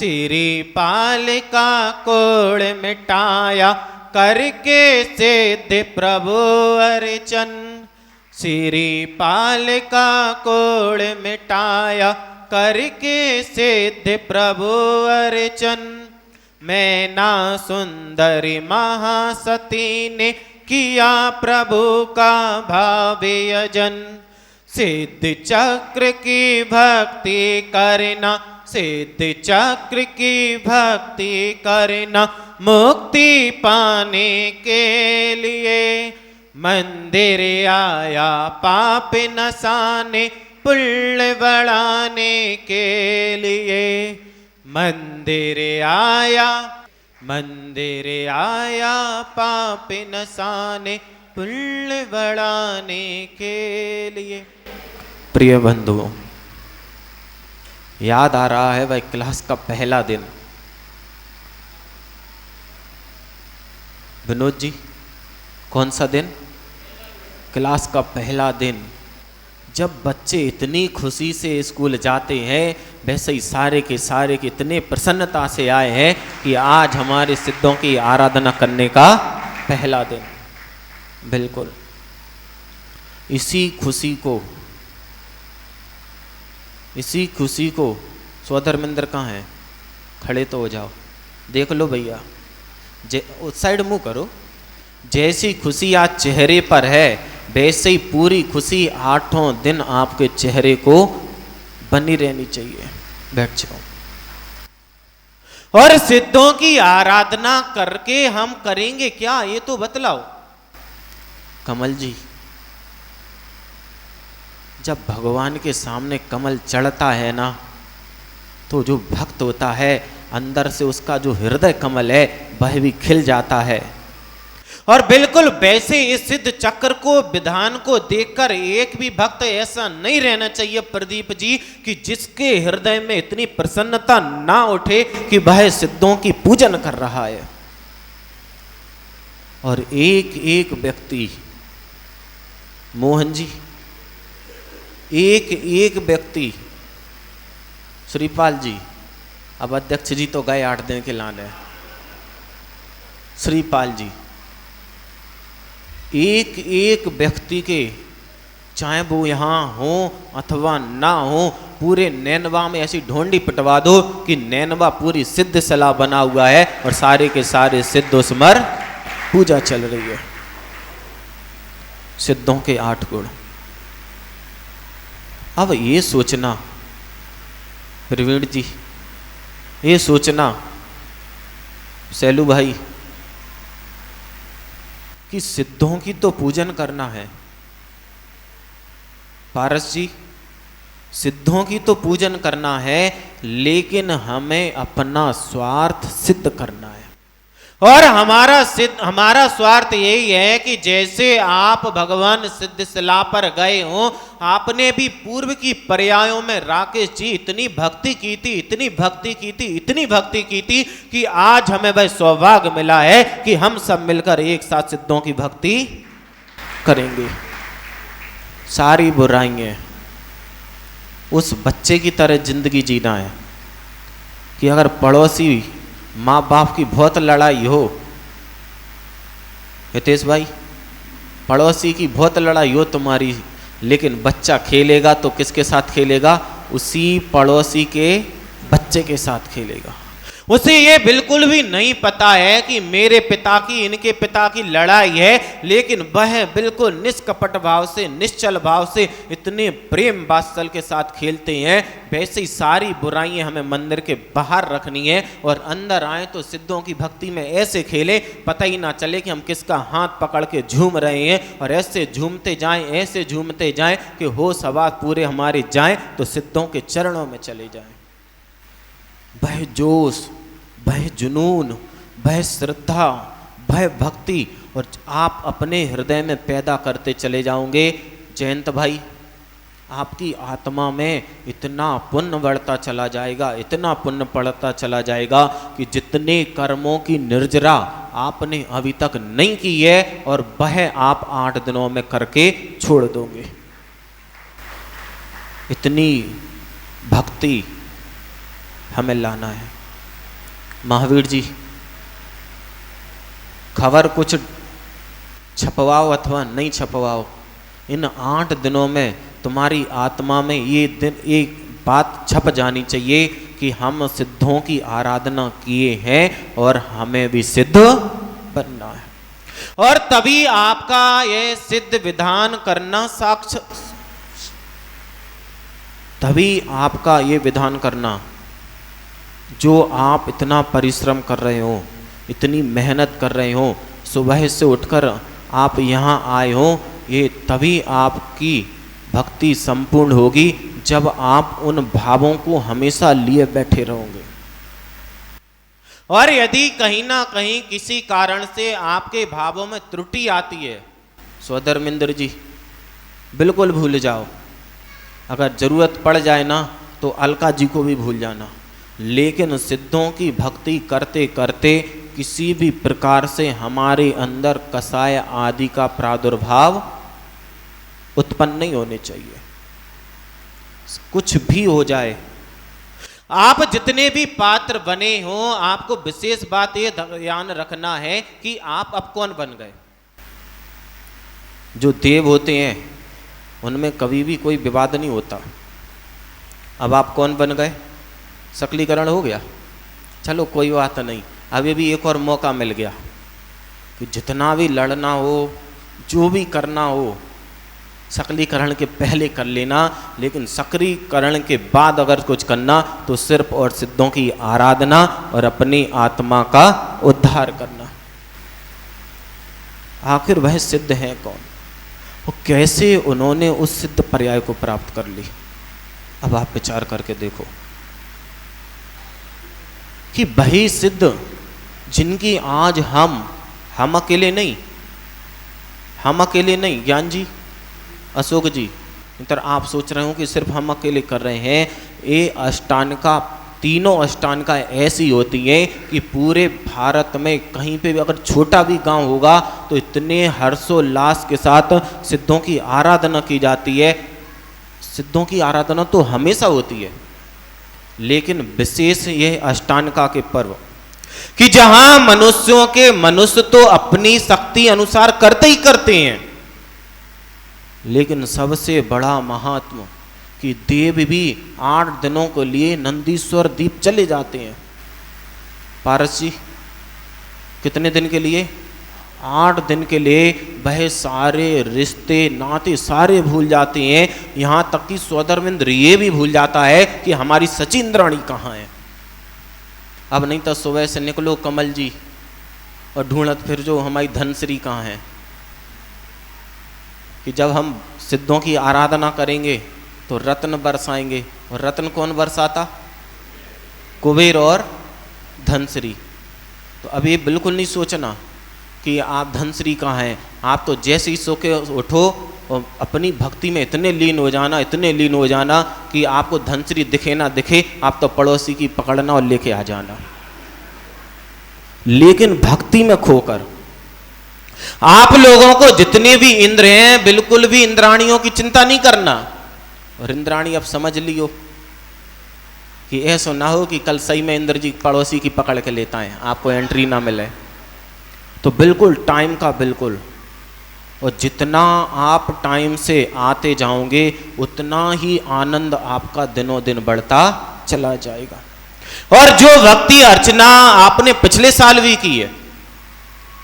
सिरिपाल का कोड़ मिटाया करके सिद्ध प्रभु अर्चन। सिरिपाल का कोड़ मिटाया करके सिद्ध प्रभु अर्चन। मैना सुंदरी महासती ने किया प्रभु का भावी यजन। सिद्ध चक्र की भक्ति करना, सिद्ध चक्र की भक्ति करना, मुक्ति पाने के लिए। मंदिर आया पाप नसाने, पुण्य बढ़ाने के लिए। मंदिर आया पाप नसाने, पुण्य बढ़ाने के लिए। प्रिय बंधुओं, याद आ रहा है वह क्लास का पहला दिन। विनोद जी, कौन सा दिन? क्लास का पहला दिन। जब बच्चे इतनी खुशी से स्कूल जाते हैं, वैसे ही सारे के इतने प्रसन्नता से आए हैं कि आज हमारे सिद्धों की आराधना करने का पहला दिन। बिल्कुल इसी खुशी को स्वधर्मेंद्र कहाँ है? खड़े तो हो जाओ, देख लो भैया, उस साइड मुंह करो। जैसी खुशी आज चेहरे पर है, वैसे ही पूरी खुशी 8 दिन आपके चेहरे को बनी रहनी चाहिए। बैठ जाओ। और सिद्धों की आराधना करके हम करेंगे क्या, ये तो बतलाओ। कमल जी, जब भगवान के सामने कमल चढ़ता है ना, तो जो भक्त होता है अंदर से उसका जो हृदय कमल है वह भी खिल जाता है। और बिल्कुल वैसे इस सिद्ध चक्र को, विधान को देखकर एक भी भक्त ऐसा नहीं रहना चाहिए प्रदीप जी कि जिसके हृदय में इतनी प्रसन्नता ना उठे कि वह सिद्धों की पूजन कर रहा है। और एक एक व्यक्ति, मोहन जी, एक एक व्यक्ति, श्रीपाल जी, अब अध्यक्ष जी तो गए 8 दिन के लाने, श्रीपाल जी, एक एक व्यक्ति के, चाहे वो यहाँ हो अथवा ना हो, पूरे नैनवा में ऐसी ढोंडी पिटवा दो कि नैनवा पूरी सिद्ध सला बना हुआ है और सारे के सारे सिद्ध उसमर पूजा चल रही है। सिद्धों के 8 गुण। अब ये सोचना प्रवीण जी, ये सोचना सैलू भाई कि सिद्धों की तो पूजन करना है। पारस जी, सिद्धों की तो पूजन करना है, लेकिन हमें अपना स्वार्थ सिद्ध करना है। और हमारा स्वार्थ यही है कि जैसे आप भगवान सिद्ध शिला पर गए हो, आपने भी पूर्व की पर्यायों में राकेश जी इतनी भक्ति की थी, इतनी भक्ति की थी, इतनी भक्ति की थी कि आज हमें वह सौभाग्य मिला है कि हम सब मिलकर एक साथ सिद्धों की भक्ति करेंगे। सारी बुराइयां उस बच्चे की तरह जिंदगी जीना है कि अगर पड़ोसी माँ बाप की बहुत लड़ाई हो, हितेश भाई, पड़ोसी की बहुत लड़ाई हो तुम्हारी, लेकिन बच्चा खेलेगा तो किसके साथ खेलेगा? उसी पड़ोसी के बच्चे के साथ खेलेगा। उसे ये बिल्कुल भी नहीं पता है कि मेरे पिता की इनके पिता की लड़ाई है, लेकिन वह बिल्कुल निष्कपट भाव से, निश्चल भाव से, इतने प्रेम वात्सल के साथ खेलते हैं। वैसे ही सारी बुराइयां हमें मंदिर के बाहर रखनी है और अंदर आए तो सिद्धों की भक्ति में ऐसे खेले, पता ही ना चले कि हम किसका हाथ पकड़ के झूम रहे हैं, और ऐसे झूमते जाएं, ऐसे झूमते जाएं कि होश हवास पूरे हमारे जाएं तो सिद्धों के चरणों में चले जाएं। वह जोश, वह जुनून, वह श्रद्धा, वह भक्ति और आप अपने हृदय में पैदा करते चले जाओगे। जयंत भाई, आपकी आत्मा में इतना पुण्य बढ़ता चला जाएगा, इतना पुण्य पड़ता चला जाएगा कि जितने कर्मों की निर्जरा आपने अभी तक नहीं की है, और वह आप 8 दिनों में करके छोड़ दोगे। इतनी भक्ति हमें लाना है। महावीर जी, खबर कुछ छपवाओ अथवा नहीं छपवाओ, इन 8 दिनों में तुम्हारी आत्मा में ये बात छप जानी चाहिए कि हम सिद्धों की आराधना किए हैं और हमें भी सिद्ध बनना है। और तभी आपका ये सिद्ध विधान करना तभी आपका ये विधान करना, जो आप इतना परिश्रम कर रहे हो, इतनी मेहनत कर रहे हो, सुबह से उठकर आप यहाँ आए हो, ये तभी आपकी भक्ति संपूर्ण होगी जब आप उन भावों को हमेशा लिए बैठे रहोगे। और यदि कहीं ना कहीं किसी कारण से आपके भावों में त्रुटि आती है, स्वधर्मेंद्र जी बिल्कुल भूल जाओ। अगर जरूरत पड़ जाए ना तो अलका जी को भी भूल जाना, लेकिन सिद्धों की भक्ति करते करते किसी भी प्रकार से हमारे अंदर कसाय आदि का प्रादुर्भाव उत्पन्न नहीं होने चाहिए। कुछ भी हो जाए, आप जितने भी पात्र बने हो, आपको विशेष बात ये ध्यान रखना है कि आप अब कौन बन गए। जो देव होते हैं उनमें कभी भी कोई विवाद नहीं होता। अब आप कौन बन गए, सकलीकरण हो गया, चलो कोई बात नहीं, अभी भी एक और मौका मिल गया कि जितना भी लड़ना हो, जो भी करना हो, सकलीकरण के पहले कर लेना, लेकिन सकलीकरण के बाद अगर कुछ करना तो सिर्फ और सिद्धों की आराधना और अपनी आत्मा का उद्धार करना। आखिर वह सिद्ध हैं कौन, वो कैसे उन्होंने उस सिद्ध पर्याय को प्राप्त कर ली। अब आप विचार करके देखो कि वही सिद्ध जिनकी आज हम अकेले नहीं, ज्ञान जी, अशोक जी, इधर आप सोच रहे हो कि सिर्फ हम अकेले कर रहे हैं। ये अष्टांगिका, तीनों अष्टांगिका ऐसी होती हैं कि पूरे भारत में कहीं पे भी अगर छोटा भी गांव होगा तो इतने हर्षोल्लास के साथ सिद्धों की आराधना की जाती है। सिद्धों की आराधना तो हमेशा होती है, लेकिन विशेष ये अष्टांगिका के पर्व कि जहां मनुष्य तो अपनी शक्ति अनुसार करते ही करते हैं, लेकिन सबसे बड़ा महात्मा कि देव भी 8 दिनों के लिए नंदीश्वर द्वीप चले जाते हैं। पारस जी कितने दिन के लिए, 8 दिन के लिए वह सारे रिश्ते नाते सारे भूल जाते हैं। यहाँ तक कि स्वधर्मेंद्र ये भी भूल जाता है कि हमारी सचिंद्राणी कहाँ है। अब नहीं तो सुबह से निकलो कमल जी और ढूंढत फिर जो हमारी धनश्री कहाँ है, कि जब हम सिद्धों की आराधना करेंगे तो रत्न बरसाएंगे, और रत्न कौन बरसाता, कुबेर और धनश्री। तो अब ये बिल्कुल नहीं सोचना कि आप धनश्री कहाँ हैं, आप तो जैसे ही सो के उठो और अपनी भक्ति में इतने लीन हो जाना कि आपको धनश्री दिखे ना दिखे, आप तो पड़ोसी की पकड़ना और लेके आ जाना। लेकिन भक्ति में खोकर आप लोगों को जितने भी इंद्र हैं, बिल्कुल भी इंद्राणियों की चिंता नहीं करना। और इंद्राणी अब समझ लियो कि ऐसा ना हो कि कल सही में इंद्र जी पड़ोसी की पकड़ के लेता है, आपको एंट्री ना मिले। तो बिल्कुल टाइम का बिल्कुल, और जितना आप टाइम से आते जाओगे उतना ही आनंद आपका दिनों दिन बढ़ता चला जाएगा। और जो भक्ति अर्चना आपने पिछले साल भी की है,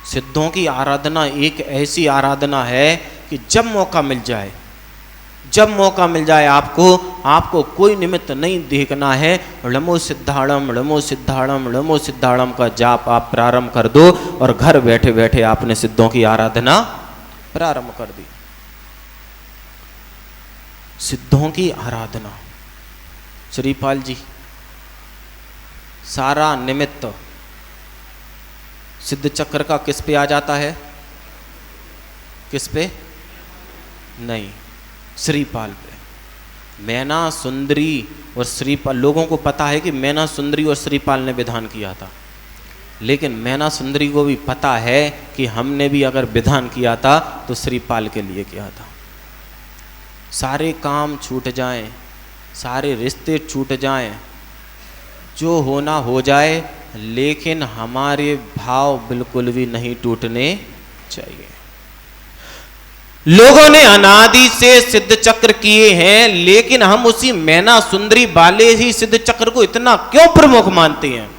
सिद्धों की आराधना एक ऐसी आराधना है कि जब मौका मिल जाए आपको कोई निमित्त नहीं देखना है, लमो सिद्धाणम का जाप आप प्रारंभ कर दो और घर बैठे बैठे आपने सिद्धों की आराधना प्रारंभ कर दी। सिद्धों की आराधना, श्रीपाल जी, सारा निमित्त सिद्ध चक्र का किस पे आ जाता है, किस पे नहीं, श्रीपाल पे। मैना सुंदरी और श्रीपाल, लोगों को पता है कि मैना सुंदरी और श्रीपाल ने विधान किया था, लेकिन मैना सुंदरी को भी पता है कि हमने भी अगर विधान किया था तो श्रीपाल के लिए किया था। सारे काम छूट जाएं, सारे रिश्ते छूट जाएं, जो होना हो जाए, लेकिन हमारे भाव बिल्कुल भी नहीं टूटने चाहिए। लोगों ने अनादि से सिद्ध चक्र किए हैं, लेकिन हम उसी मैना सुंदरी वाले ही सिद्ध चक्र को इतना क्यों प्रमुख मानते हैं?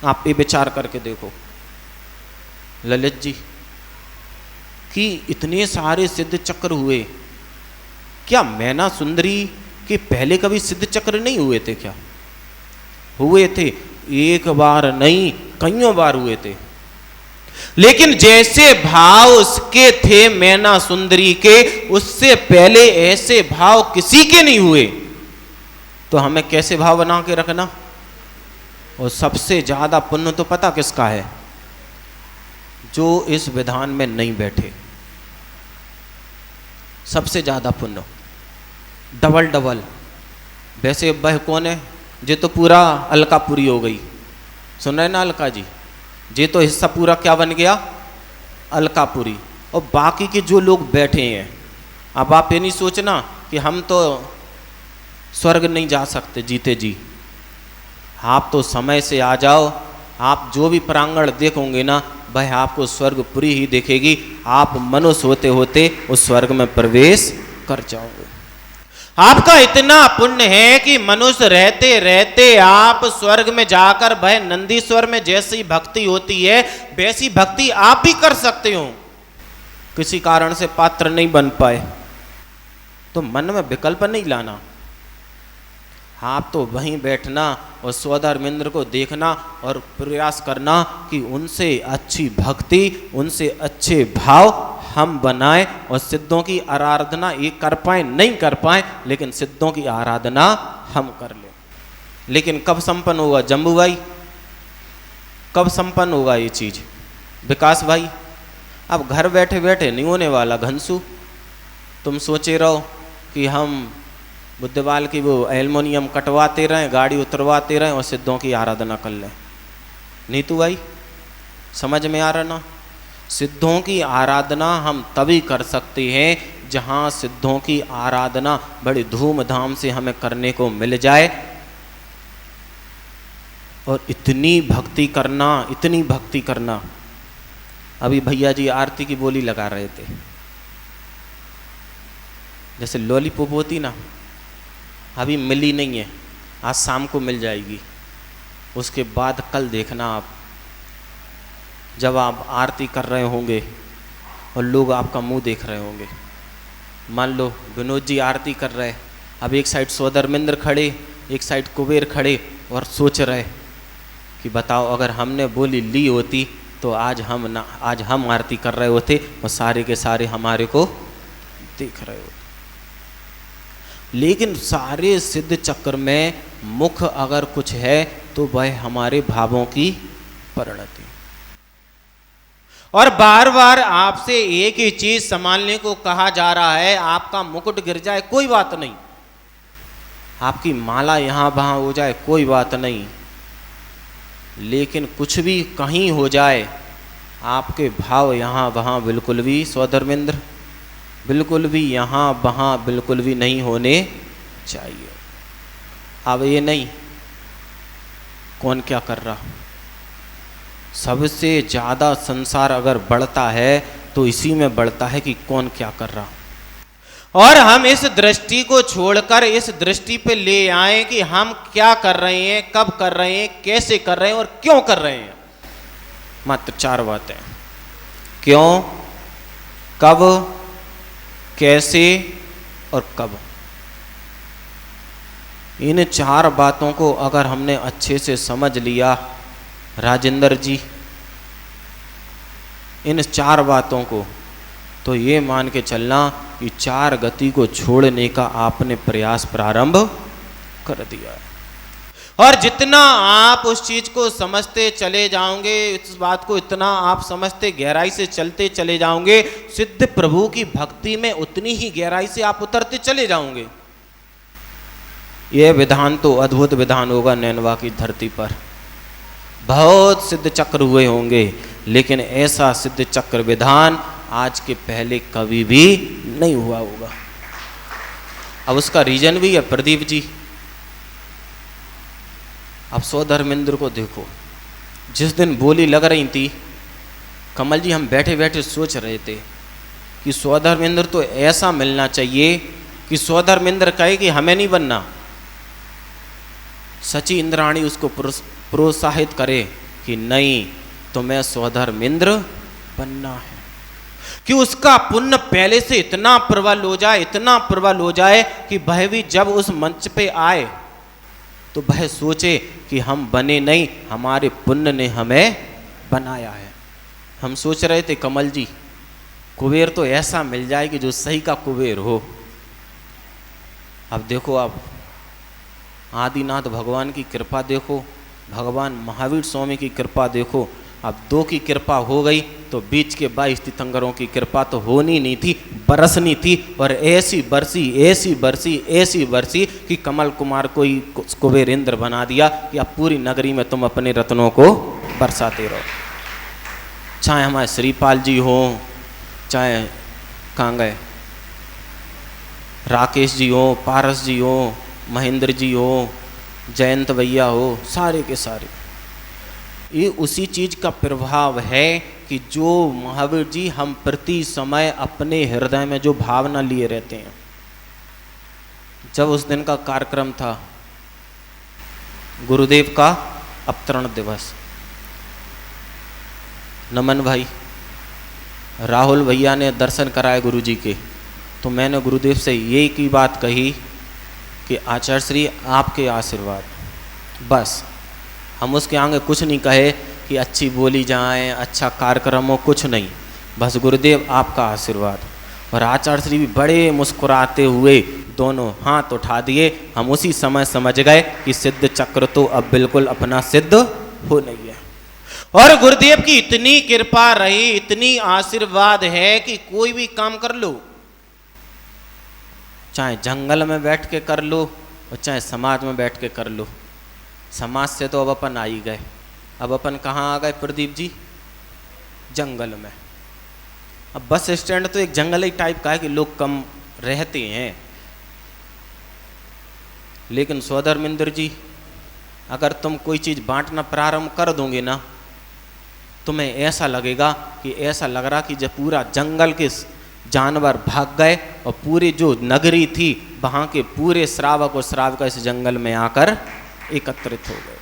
आप ये विचार करके देखो ललित जी कि इतने सारे सिद्ध चक्र हुए, क्या मैना सुंदरी के पहले कभी सिद्ध चक्र नहीं हुए थे? क्या हुए थे? एक बार नहीं, कईयों बार हुए थे। लेकिन जैसे भाव उसके थे मैना सुंदरी के, उससे पहले ऐसे भाव किसी के नहीं हुए। तो हमें कैसे भाव बना के रखना? और सबसे ज्यादा पुण्य तो पता किसका है? जो इस विधान में नहीं बैठे। सबसे ज्यादा पुण्य डबल डबल। वैसे वह कौन है? ये तो पूरा अलकापुरी हो गई। सुन रहे ना अलका जी? ये तो हिस्सा पूरा क्या बन गया? अलकापुरी। और बाकी के जो लोग बैठे हैं, अब आप ये नहीं सोचना कि हम तो स्वर्ग नहीं जा सकते जीते जी। आप तो समय से आ जाओ। आप जो भी प्रांगण देखोगे ना, वह आपको स्वर्गपुरी ही दिखेगी। आप मनुष्य होते होते उस स्वर्ग में प्रवेश कर जाओगे। आपका इतना पुण्य है कि मनुष्य रहते रहते आप स्वर्ग में जाकर वह नंदीश्वर में जैसी भक्ति होती है वैसी भक्ति आप भी कर सकते हो। किसी कारण से पात्र नहीं बन पाए तो मन में विकल्प नहीं लाना। आप तो वहीं बैठना और स्वधर्मेंद्र को देखना और प्रयास करना कि उनसे अच्छी भक्ति, उनसे अच्छे भाव हम बनाएं और सिद्धों की आराधना ये कर पाए नहीं कर पाए, लेकिन सिद्धों की आराधना हम कर लें। लेकिन कब संपन्न होगा जम्बू भाई? कब संपन्न होगा ये चीज विकास भाई? अब घर बैठे बैठे नहीं होने वाला घनसू। तुम सोचे रहो कि हम बुद्धवाल की वो एल्युमिनियम कटवाते रहें, गाड़ी उतरवाते रहें और सिद्धों की आराधना कर लें। नीतू भाई समझ में आ रहा ना? सिद्धों की आराधना हम तभी कर सकते हैं जहाँ सिद्धों की आराधना बड़ी धूमधाम से हमें करने को मिल जाए। और इतनी भक्ति करना, इतनी भक्ति करना। अभी भैया जी आरती की बोली लगा रहे थे, जैसे लॉलीपॉप होती ना, अभी मिली नहीं है, आज शाम को मिल जाएगी। उसके बाद कल देखना आप, जब आप आरती कर रहे होंगे और लोग आपका मुंह देख रहे होंगे। मान लो विनोद जी आरती कर रहे, अब एक साइड स्वधर्मेंद्र खड़े, एक साइड कुबेर खड़े और सोच रहे कि बताओ अगर हमने बोली ली होती तो आज हम आरती कर रहे होते और सारे के सारे हमारे को देख रहे होते। लेकिन सारे सिद्ध चक्र में मुख्य अगर कुछ है तो वह हमारे भावों की परिणति। और बार बार आपसे एक ही चीज संभालने को कहा जा रहा है। आपका मुकुट गिर जाए कोई बात नहीं, आपकी माला यहां वहां हो जाए कोई बात नहीं, लेकिन कुछ भी कहीं हो जाए आपके भाव यहां वहां बिल्कुल भी स्वधर्मेंद्र बिल्कुल भी यहाँ वहाँ बिल्कुल भी नहीं होने चाहिए। अब ये नहीं कौन क्या कर रहा, सबसे ज़्यादा संसार अगर बढ़ता है तो इसी में बढ़ता है कि कौन क्या कर रहा। और हम इस दृष्टि को छोड़कर इस दृष्टि पे ले आए कि हम क्या कर रहे हैं, कब कर रहे हैं, कैसे कर रहे हैं और क्यों कर रहे हैं। मात्र 4 बातें, क्यों, कब, कैसे और कब। इन 4 बातों को अगर हमने अच्छे से समझ लिया राजेंद्र जी, इन 4 बातों को, तो ये मान के चलना कि 4 गति को छोड़ने का आपने प्रयास प्रारंभ कर दिया है। और जितना आप उस चीज को समझते चले जाओगे, इस बात को इतना आप समझते गहराई से चलते चले जाओगे, सिद्ध प्रभु की भक्ति में उतनी ही गहराई से आप उतरते चले जाओगे। यह विधान तो अद्भुत विधान होगा नैनवा की धरती पर। बहुत सिद्ध चक्र हुए होंगे, लेकिन ऐसा सिद्ध चक्र विधान आज के पहले कभी भी नहीं हुआ होगा। अब उसका रीजन भी है प्रदीप जी। अब स्वधर्मेंद्र को देखो, जिस दिन बोली लग रही थी, कमल जी हम बैठे बैठे सोच रहे थे कि स्वधर्मेंद्र तो ऐसा मिलना चाहिए कि स्वधर्मेंद्र कहे कि हमें नहीं बनना, सची इंद्राणी उसको प्रोत्साहित करे कि नहीं तुम्हें स्वधर्मेंद्र बनना है, कि उसका पुण्य पहले से इतना प्रबल हो जाए, इतना प्रबल हो जाए कि वह भी जब उस मंच पे आए तो वह सोचे कि हम बने नहीं, हमारे पुण्य ने हमें बनाया है। हम सोच रहे थे कमल जी कुबेर तो ऐसा मिल जाए कि जो सही का कुबेर हो। अब देखो, आप आदिनाथ भगवान की कृपा देखो, भगवान महावीर स्वामी की कृपा देखो। अब दो की कृपा हो गई तो बीच के 22 तीर्थंकरों की कृपा तो होनी नहीं थी, बरसनी थी। और ऐसी बरसी ऐसी बरसी ऐसी बरसी कि कमल कुमार को ही कुबेर इंद्र बना दिया कि अब पूरी नगरी में तुम अपने रत्नों को बरसाते रहो। चाहे हमारे श्रीपाल जी हो, चाहे कहाँ गए राकेश जी हो, पारस जी हो, महेंद्र जी हो, जयंत भैया हो, सारे के सारे ये उसी चीज का प्रभाव है कि जो महावीर जी हम प्रति समय अपने हृदय में जो भावना लिए रहते हैं। जब उस दिन का कार्यक्रम था गुरुदेव का अवतरण दिवस, नमन भाई राहुल भैया ने दर्शन कराए गुरु जी के, तो मैंने गुरुदेव से यही की बात कही कि आचार्य श्री आपके आशीर्वाद, बस हम उसके आगे कुछ नहीं कहे कि अच्छी बोली जाए, अच्छा कार्यक्रम हो, कुछ नहीं, बस गुरुदेव आपका आशीर्वाद। और आचार्य श्री भी बड़े मुस्कुराते हुए दोनों हाथ उठा दिए। हम उसी समय समझ गए कि सिद्ध चक्र तो अब बिल्कुल अपना सिद्ध हो नहीं है। और गुरुदेव की इतनी कृपा रही, इतनी आशीर्वाद है कि कोई भी काम कर लो, चाहे जंगल में बैठ के कर लो और चाहे समाज में बैठ के कर लो। समाज से तो अब अपन आ ही गए, अब अपन कहाँ आ गए प्रदीप जी? जंगल में। अब बस स्टैंड तो एक जंगल ही टाइप का है कि लोग कम रहते हैं, लेकिन स्वधर्मेंद्र जी अगर तुम कोई चीज़ बांटना प्रारंभ कर दोगे ना, तुम्हें ऐसा लगेगा कि ऐसा लग रहा कि जब पूरा जंगल के जानवर भाग गए और पूरी जो नगरी थी वहाँ के पूरे श्रावक और श्राविका इस जंगल में आकर एकत्रित हो गए।